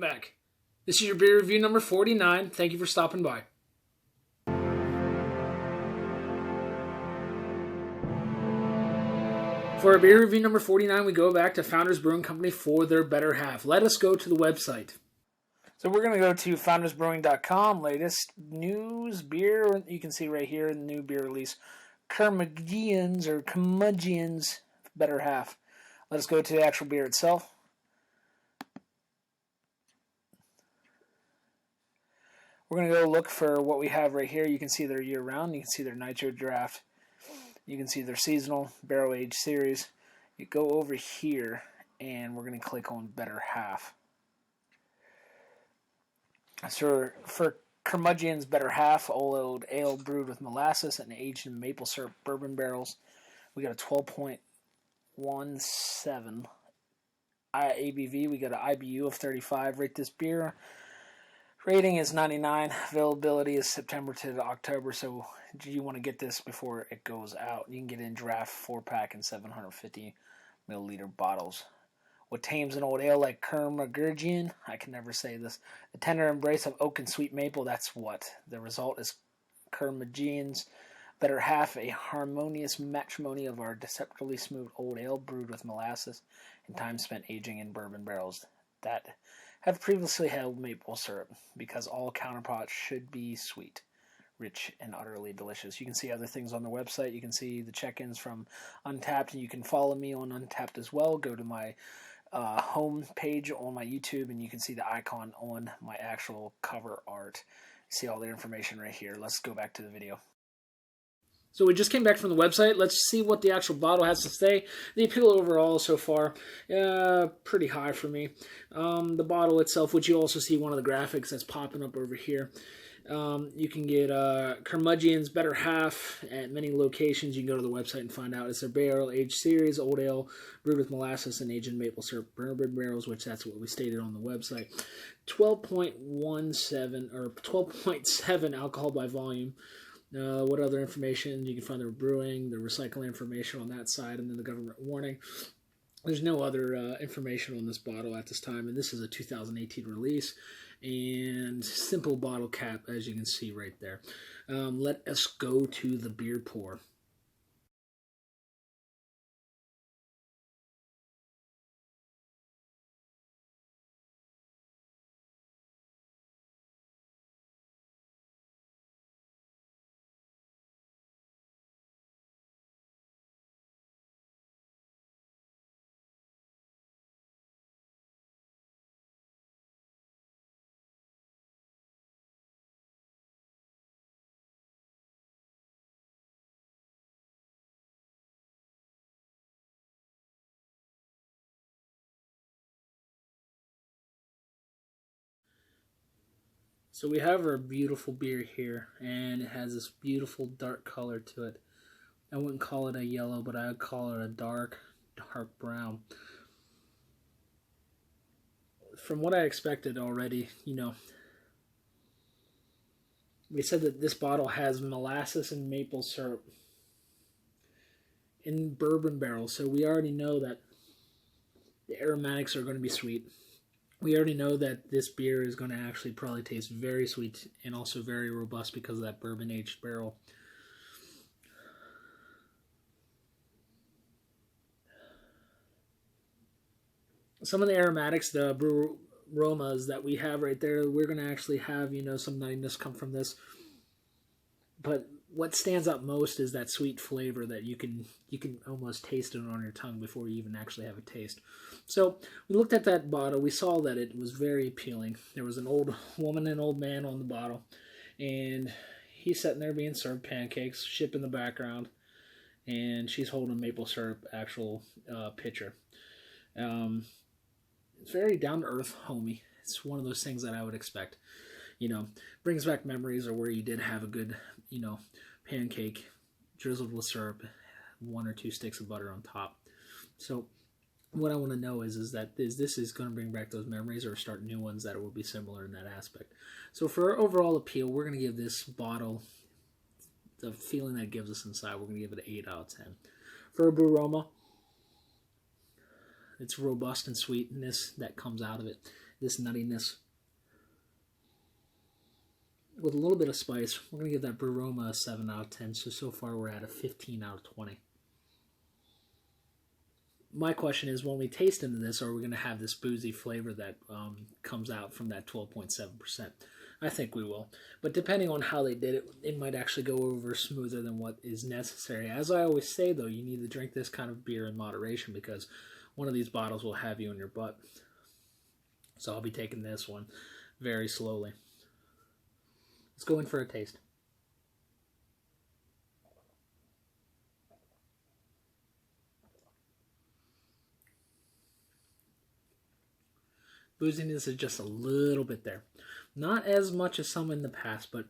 Back. This is your beer review number 49. Thank you for stopping by. For our beer review number 49, we go back to Founders Brewing Company for their better half. Let us go to the website. So we're going to go to foundersbrewing.com. Latest news, beer. You can see right here in the new beer release, Curmudgeon's better half. Let us go to the actual beer itself. We're going to go look for what we have right here. You can see their year-round. You can see their nitro draft. You can see their seasonal barrel-aged series. You go over here, and we're going to click on better half. So for Curmudgeon's better half, old ale brewed with molasses and aged in maple syrup bourbon barrels, we got a 12.17 ABV. We got an IBU of 35. Rate this beer. Rating is 99. Availability is September to October, so you want to get this before it goes out. You can get it in draft 4-pack and 750 milliliter bottles. What tames an old ale like Curmudgeon? I can never say this. The tender embrace of oak and sweet maple, that's what. The result is Curmudgeon's better half, a harmonious matrimony of our deceptively smooth old ale brewed with molasses and time spent aging in bourbon barrels that have previously held maple syrup, because all counterparts should be sweet, rich, and utterly delicious. You can see other things on the website. You can see the check-ins from Untapped, and you can follow me on Untapped as well. Go to my home page on my YouTube, and you can see the icon on my actual cover art. See all the information right here. Let's go back to the video. So we just came back from the website. Let's see what the actual bottle has to say. The appeal overall so far, pretty high for me. The bottle itself, which you also see one of the graphics that's popping up over here. You can get Curmudgeon's better half at many locations. You can go to the website and find out. It's their barrel-aged series, old ale, brewed with molasses and aged in maple syrup bourbon barrels, which that's what we stated on the website. 12.17 or 12.7 alcohol by volume. What other information? You can find their brewing, their recycling information on that side, and then the government warning. There's no other information on this bottle at this time, and this is a 2018 release, and simple bottle cap, as you can see right there. Let us go to the beer pour. So we have our beautiful beer here, and it has this beautiful dark color to it. I wouldn't call it a yellow, but I would call it a dark brown. From what I expected already, we said that this bottle has molasses and maple syrup in bourbon barrels, so we already know that the aromatics are going to be sweet. We already know that this beer is going to actually probably taste very sweet and also very robust because of that bourbon-aged barrel. Some of the aromatics, the Brewromas that we have right there, we're going to actually have, some nuttiness come from this. But what stands out most is that sweet flavor that you can almost taste it on your tongue before you even actually have a taste. So we looked at that bottle. We saw that it was very appealing. There was an old woman and old man on the bottle, and he's sitting there being served pancakes, ship in the background, and she's holding a maple syrup actual pitcher. It's very down-to-earth, homey. It's one of those things that I would expect. Brings back memories of where you did have a good, pancake drizzled with syrup, 1 or 2 sticks of butter on top. So what I want to know is that this is going to bring back those memories or start new ones that will be similar in that aspect. So for our overall appeal, we're going to give this bottle, the feeling that it gives us inside, we're going to give it an 8 out of 10. For a Brewroma, it's robust and sweetness that comes out of it. this nuttiness. With a little bit of spice, we're going to give that Brewroma a 7 out of 10. So far we're at a 15 out of 20. My question is, when we taste into this, are we going to have this boozy flavor that comes out from that 12.7%? I think we will. But depending on how they did it, it might actually go over smoother than what is necessary. As I always say, though, you need to drink this kind of beer in moderation because one of these bottles will have you in your butt. So I'll be taking this one very slowly. Let's go in for a taste. Booziness is just a little bit there. Not as much as some in the past, but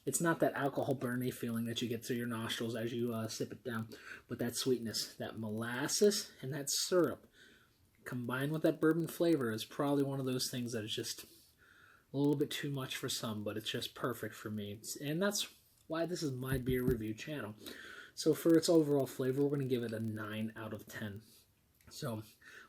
it's not that alcohol burny feeling that you get through your nostrils as you sip it down. But that sweetness, that molasses, and that syrup, combined with that bourbon flavor, is probably one of those things that is just a little bit too much for some, but it's just perfect for me. And that's why this is my beer review channel. So for its overall flavor, we're going to give it a 9 out of 10. So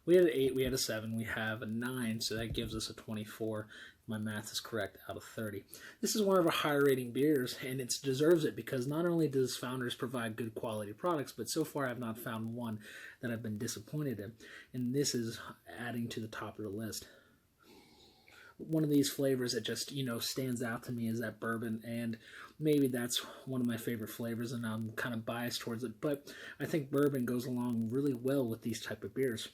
we had an 8, we had a 7, we have a 9, so that gives us a 24. My math is correct, out of 30. This is one of our higher rating beers, and it deserves it because not only does Founders provide good quality products, but so far I've not found one that I've been disappointed in. And this is adding to the top of the list. One of these flavors that just, stands out to me is that bourbon, and maybe that's one of my favorite flavors, and I'm kind of biased towards it, but I think bourbon goes along really well with these type of beers.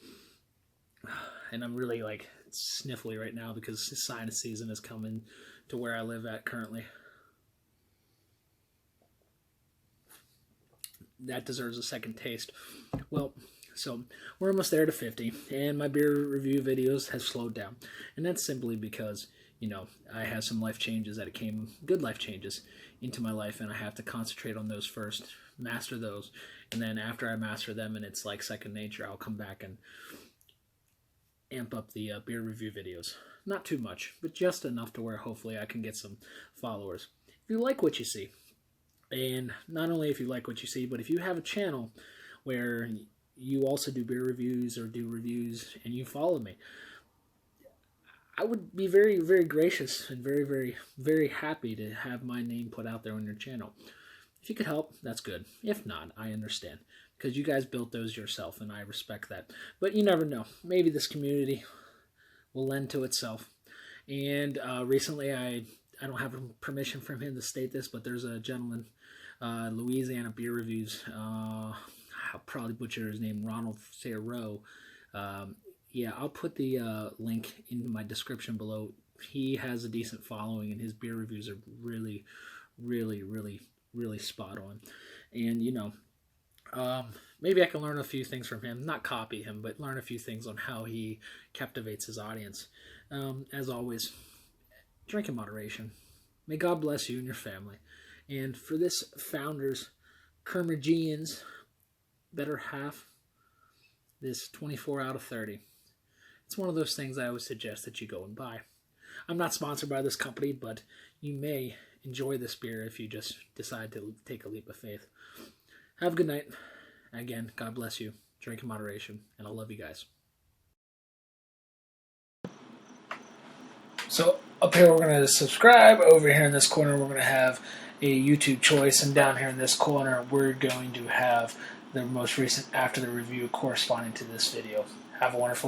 And I'm really, sniffly right now because sinus season is coming to where I live at currently. That deserves a second taste. Well, so we're almost there to 50, and my beer review videos have slowed down. And that's simply because, I have some life changes good life changes into my life, and I have to concentrate on those first, master those. And then after I master them and it's like second nature, I'll come back and amp up the beer review videos. Not too much, but just enough to where hopefully I can get some followers. If you like what you see, and not only if you like what you see, but if you have a channel where you also do beer reviews or do reviews and you follow me, I would be very, very gracious and very, very, very happy to have my name put out there on your channel. If you could help, that's good. If not, I understand, because you guys built those yourself, and I respect that. But you never know. Maybe this community will lend to itself. And recently, I don't have permission from him to state this, but there's a gentleman, Louisiana Beer Reviews, I'll probably butcher his name, Ronald Theriot. Yeah, I'll put the link in my description below. He has a decent following, and his beer reviews are really, really, really, really spot on. And, maybe I can learn a few things from him. Not copy him, but learn a few things on how he captivates his audience. As always, drink in moderation. May God bless you and your family. And for this Founders Curmudgeon's better half, this 24 out of 30. It's one of those things I always suggest that you go and buy. I'm not sponsored by this company, but you may enjoy this beer if you just decide to take a leap of faith. Have a good night. Again, God bless you. Drink in moderation, and I love you guys. So up here we're going to subscribe. Over here in this corner we're going to have a YouTube choice, and down here in this corner we're going to have the most recent after the review corresponding to this video. Have a wonderful